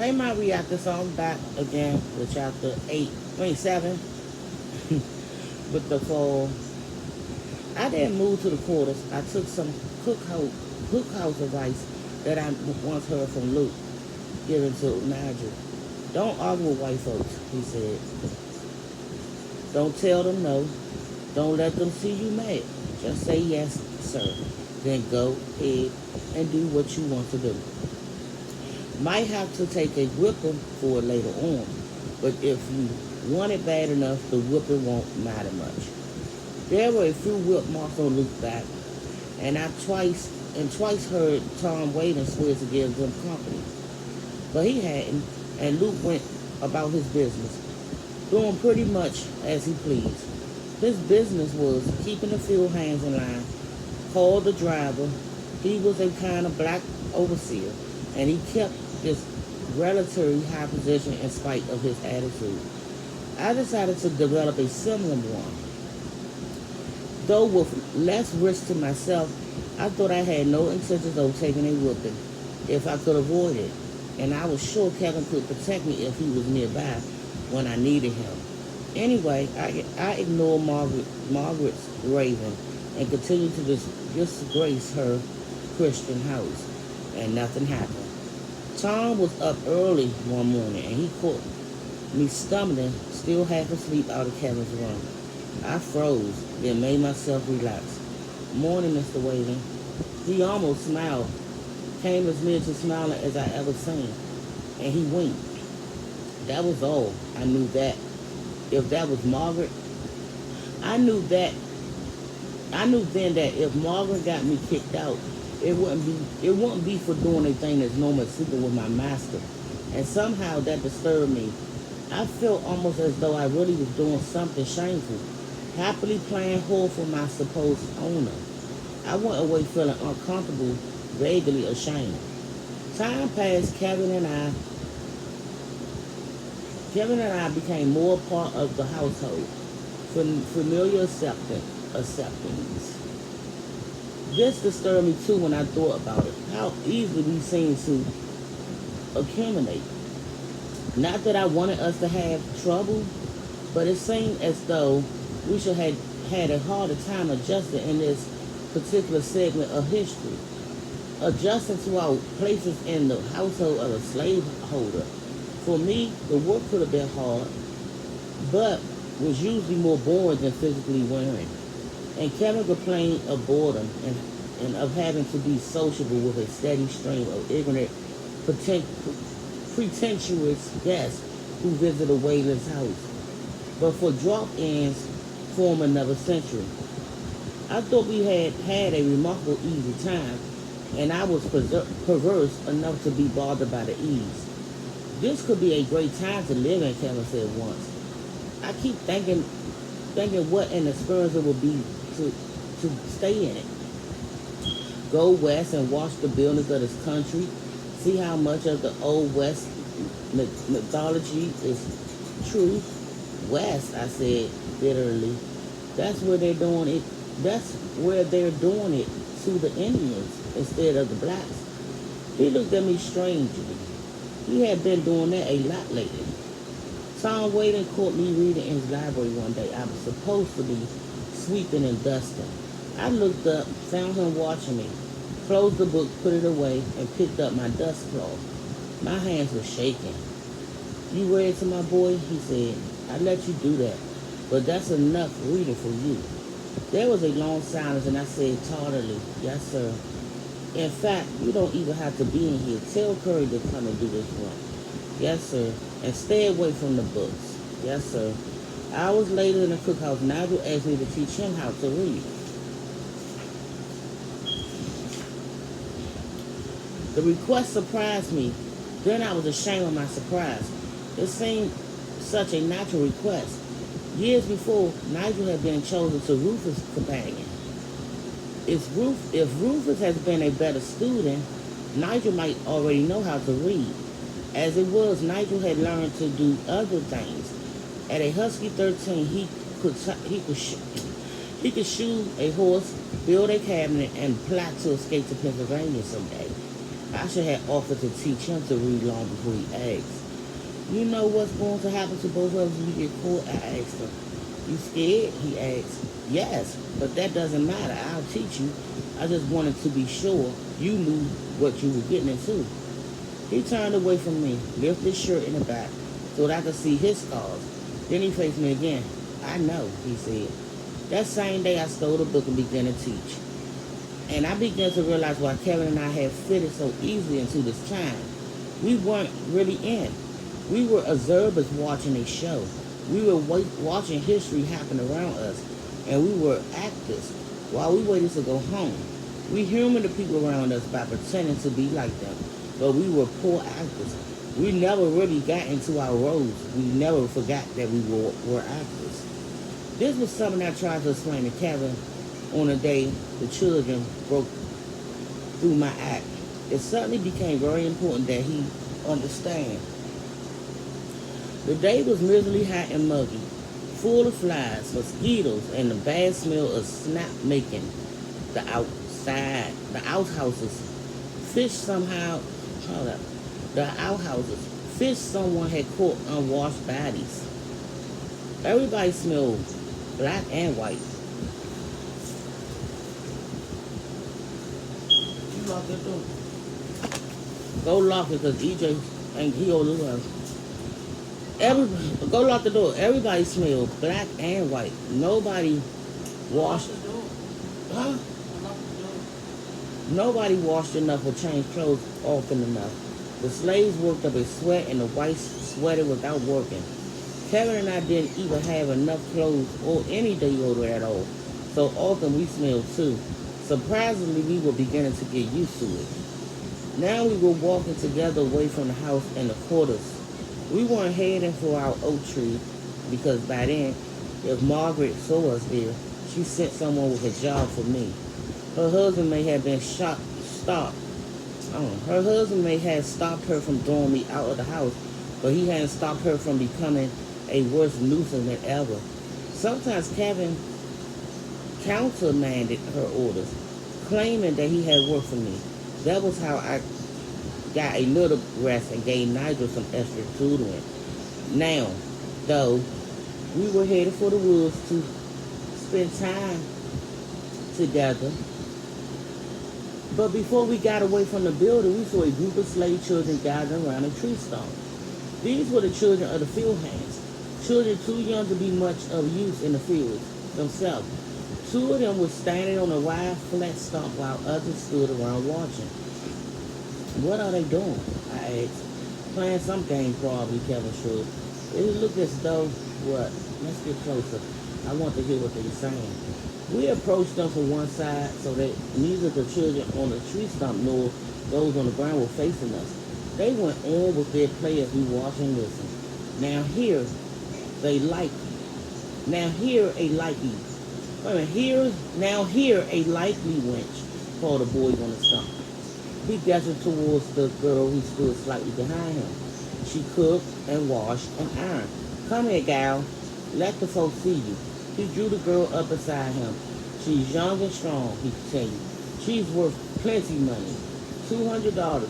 Hey, my reactor song back again with chapter 7 with the fall. I didn't move to the quarters. I took some cookhouse advice that I once heard from Luke, given to Nigel. Don't argue with white folks, he said. Don't tell them no. Don't let them see you mad. Just say yes, sir. Then go ahead and do what you want to do. Might have to take a whipping for it later on, but if you want it bad enough, the whipping won't matter much. There were a few whip marks on Luke's back, and I twice heard Tom Wayden swear to give them company. But he hadn't, and Luke went about his business, doing pretty much as he pleased. His business was keeping the field hands in line, called the driver. He was a kind of black overseer, and he kept this relatively high position in spite of his attitude. I decided to develop a similar one. Though with less risk to myself, I thought I had no intentions of taking a whooping if I could avoid it, and I was sure Kevin could protect me if he was nearby when I needed him. Anyway, I ignored Margaret's raving and continued to disgrace her Christian house, and nothing happened. Tom was up early one morning, and he caught me stumbling, still half asleep, out of Kevin's room. I froze, then made myself relax. Morning, Mr. Whalen. He almost smiled, came as near to smiling as I ever seen, and he winked. That was all. I knew that. If that was Margaret, I knew that. I knew then that if Margaret got me kicked out, it wouldn't be for doing a thing that's normal, sleeping with my master, and somehow that disturbed me. I felt almost as though I really was doing something shameful, happily playing whore for my supposed owner. I went away feeling uncomfortable, vaguely ashamed. Time passed. Kevin and I became more part of the household, familiar acceptance. This disturbed me too when I thought about it, how easily we seem to accumulate. Not that I wanted us to have trouble, but it seemed as though we should have had a harder time adjusting in this particular segment of history, adjusting to our places in the household of a slaveholder. For me, the work could have been hard, but was usually more boring than physically wearing. And Kevin complained of boredom and of having to be sociable with a steady stream of ignorant, pretentious guests who visited Wayland's house, but for drop-ins form another century. I thought we had a remarkable easy time, and I was perverse enough to be bothered by the ease. This could be a great time to live in, Kevin said once. I keep thinking what an experience it would be to stay in it. Go west and watch the buildings of this country. See how much of the old West mythology is true. West, I said bitterly. That's where they're doing it. That's where they're doing it to the Indians instead of the blacks. He looked at me strangely. He had been doing that a lot lately. Tom Wayden caught me reading in his library one day. I was supposed to be sweeping and dusting. I looked up, found him watching me, closed the book, put it away, and picked up my dust cloth. My hands were shaking. You read to my boy? He said. I let you do that, but that's enough reading for you. There was a long silence, and I said tardily, yes, sir. In fact, you don't even have to be in here. Tell Curry to come and do this one. Yes, sir. And stay away from the books. Yes, sir. Hours later in the cookhouse, Nigel asked me to teach him how to read. The request surprised me. Then I was ashamed of my surprise. It seemed such a natural request. Years before, Nigel had been chosen to Rufus' companion. If Rufus has been a better student, Nigel might already know how to read. As it was, Nigel had learned to do other things. At a husky 13, he could shoe a horse, build a cabinet, and plot to escape to Pennsylvania someday. I should have offered to teach him to read long before he asked. You know what's going to happen to both of us if we get caught? I asked him. You scared? He asked. Yes, but that doesn't matter. I'll teach you. I just wanted to be sure you knew what you were getting into. He turned away from me, lifted his shirt in the back so that I could see his scars. Then he faced me again. I know, he said. That same day I stole the book and began to teach. And I began to realize why Kevin and I had fitted so easily into this time. We weren't really in. We were observers watching a show. We were watching history happen around us. And we were actors while we waited to go home. We humored the people around us by pretending to be like them. But we were poor actors. We never really got into our roles. We never forgot that we were actors. This was something I tried to explain to Kevin on the day the children broke through my act. It suddenly became very important that he understand. The day was miserably hot and muggy, full of flies, mosquitoes, and the bad smell of snap making the outhouses. Fish somehow, hold up, the outhouses. Fish someone had caught unwashed bodies. Everybody smelled black and white. You lock the door. Go lock it because EJ ain't he over the house. Go lock the door. Everybody smelled black and white. Nobody washed. Huh? Nobody washed enough or changed clothes often enough. The slaves worked up a sweat and the whites sweated without working. Kevin and I didn't even have enough clothes or any deodorant at all. So often we smelled too. Surprisingly, we were beginning to get used to it. Now we were walking together away from the house and the quarters. We weren't heading for our oak tree because by then, if Margaret saw us there, she sent someone with a job for me. Her husband may have been stopped. Her husband may have stopped her from throwing me out of the house, but he hadn't stopped her from becoming a worse nuisance than ever. Sometimes Kevin countermanded her orders, claiming that he had work for me. That was how I got a little rest and gave Nigel some extra tutoring. Now, though, we were headed for the woods to spend time together. But before we got away from the building, we saw a group of slave children gathering around a tree stump. These were the children of the field hands, children too young to be much of use in the fields themselves. Two of them were standing on a wide, flat stump while others stood around watching. What are they doing? I asked. Playing some game probably, Kevin shrugged. It looked as though, what? Let's get closer. I want to hear what they were saying. We approached them from one side so that neither the children on the tree stump nor those on the ground were facing us. They went on with their play as we watched and listened. Now here, they like you. Now here a likely. Wait a minute, now here a likely wench, called the boys on the stump. He gestured towards the girl who stood slightly behind him. She cooked and washed and ironed. Come here, gal. Let the folks see you. He drew the girl up beside him. She's young and strong, he continued. She's worth plenty money. $200.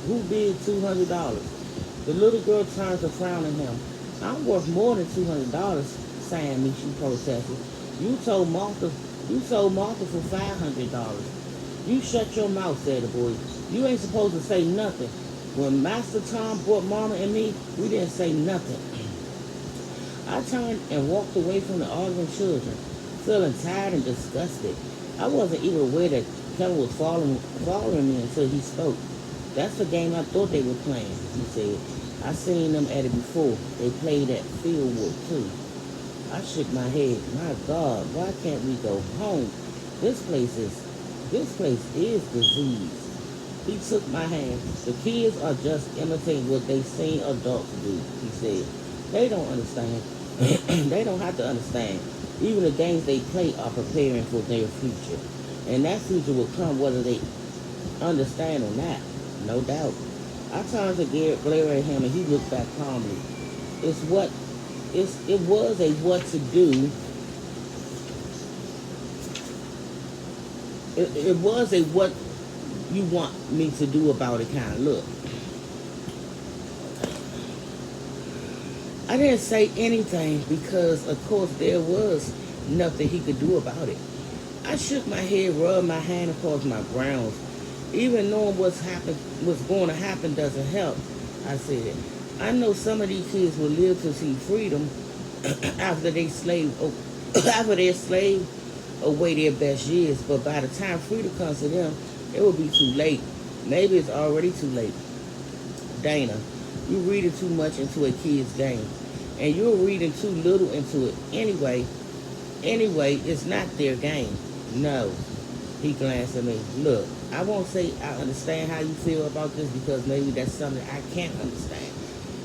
Who bid $200? The little girl turned to frown at him. I'm worth more than $200, Sammy, she protested. You sold Martha for $500. You shut your mouth, said the boy. You ain't supposed to say nothing. When Master Tom brought Mama and me, we didn't say nothing. I turned and walked away from the arguing children, feeling tired and disgusted. I wasn't even aware that Kevin was following me until he spoke. That's the game I thought they were playing, he said. I seen them at it before. They played at Fieldwood, too. I shook my head. My God, why can't we go home? This place is disease. He took my hand. The kids are just imitating what they seen adults do, he said. They don't understand. They don't have to understand. Even the games they play are preparing for their future. And that future will come whether they understand or not. No doubt. I turned to glare at him and he looked back calmly. It was a what to do. It was a what you want me to do about it kind of look. I didn't say anything because, of course, there was nothing he could do about it. I shook my head, rubbed my hand across my brows. Even knowing what's going to happen doesn't help. I said, I know some of these kids will live to see freedom after they after they slave away their best years. But by the time freedom comes to them, it will be too late. Maybe it's already too late. Dana, you're reading too much into a kid's game, and you're reading too little into it. Anyway, it's not their game. No. He glanced at me. Look, I won't say I understand how you feel about this because maybe that's something I can't understand.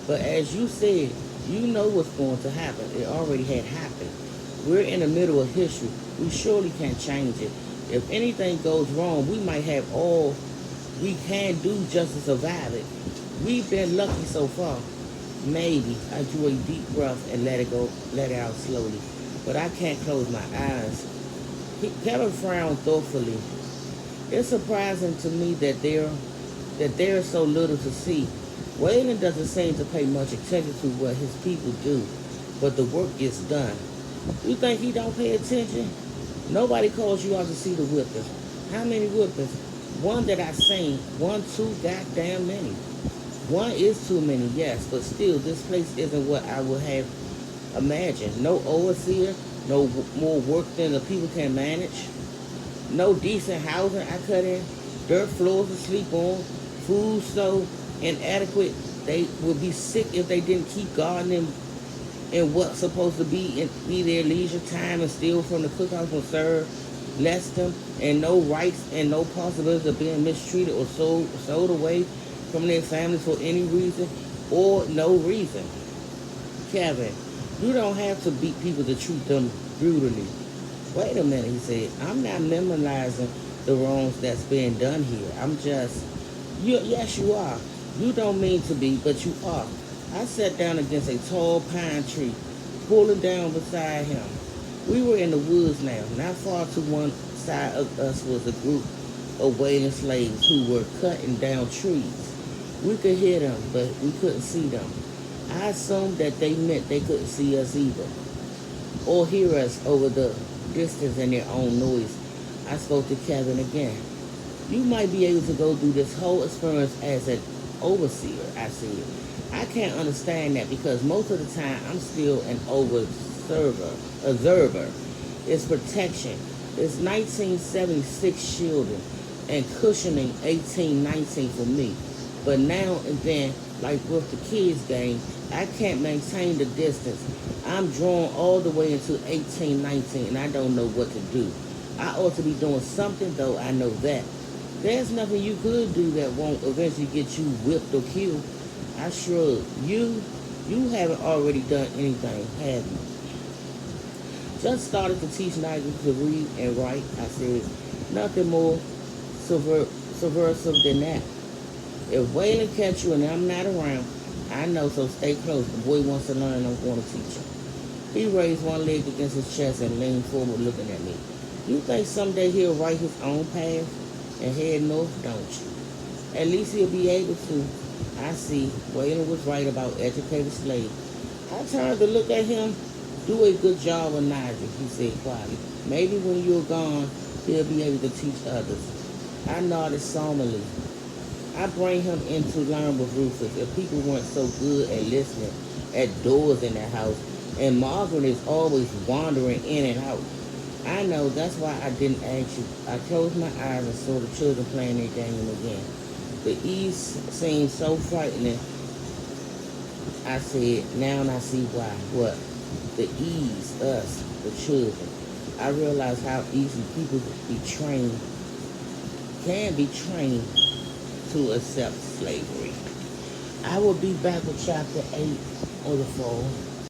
But as you said, you know what's going to happen. It already had happened. We're in the middle of history. We surely can't change it. If anything goes wrong, we might have all we can do just to survive it. We've been lucky so far. Maybe. I drew a deep breath and let it out slowly. But I can't close my eyes. Kevin frowned thoughtfully. It's surprising to me that there is so little to see. Waylon doesn't seem to pay much attention to what his people do, but the work gets done. You think he don't pay attention? Nobody calls you out to see the whippers. How many whippers? One that I've seen. One, too goddamn many. One is too many, yes, but still, this place isn't what I would have imagined. No overseer, no more work than the people can manage, no decent housing I cut in, dirt floors to sleep on, food so inadequate they would be sick if they didn't keep gardening in what's supposed to be their leisure time and steal from the cookhouse and serve less them, and no rights and no possibility of being mistreated or sold away from their families for any reason or no reason. Kevin, you don't have to beat people to treat them brutally. Wait a minute, he said. I'm not minimizing the wrongs that's being done here. I'm just... Yes, you are. You don't mean to be, but you are. I sat down against a tall pine tree, pulling down beside him. We were in the woods now. Not far to one side of us was a group of waiting slaves who were cutting down trees. We could hear them, but we couldn't see them. I assumed that they meant they couldn't see us either, or hear us over the distance in their own noise. I spoke to Kevin again. You might be able to go through this whole experience as an overseer, I said. I can't understand that because most of the time I'm still an observer. It's protection. It's 1976 shielding and cushioning 1819 for me. But now and then, like with the kids game, I can't maintain the distance. I'm drawn all the way into 1819 and I don't know what to do. I ought to be doing something, though I know that. There's nothing you could do that won't eventually get you whipped or killed. I shrugged. You haven't already done anything, have you? Just started to teach Nigel to read and write, I said. Nothing more subversive than that. If Waylon catch you and I'm not around, I know, so stay close. The boy wants to learn, I'm going to teach him. He raised one leg against his chest and leaned forward looking at me. You think someday he'll write his own path and head north, don't you? At least he'll be able to. I see. Waylon was right about educated slaves. I turned to look at him. Do a good job with Nigel, he said quietly. Maybe when you're gone, he'll be able to teach others. I nodded solemnly. I bring him in to learn with Rufus. If people weren't so good at listening at doors in the house, and Margaret is always wandering in and out. I know, that's why I didn't ask you. I closed my eyes and saw the children playing their game again. The ease seemed so frightening. I said, now I see why. What? The ease, us, the children. I realized how easy people can be trained to accept slavery. I will be back with chapter 8 on the phone.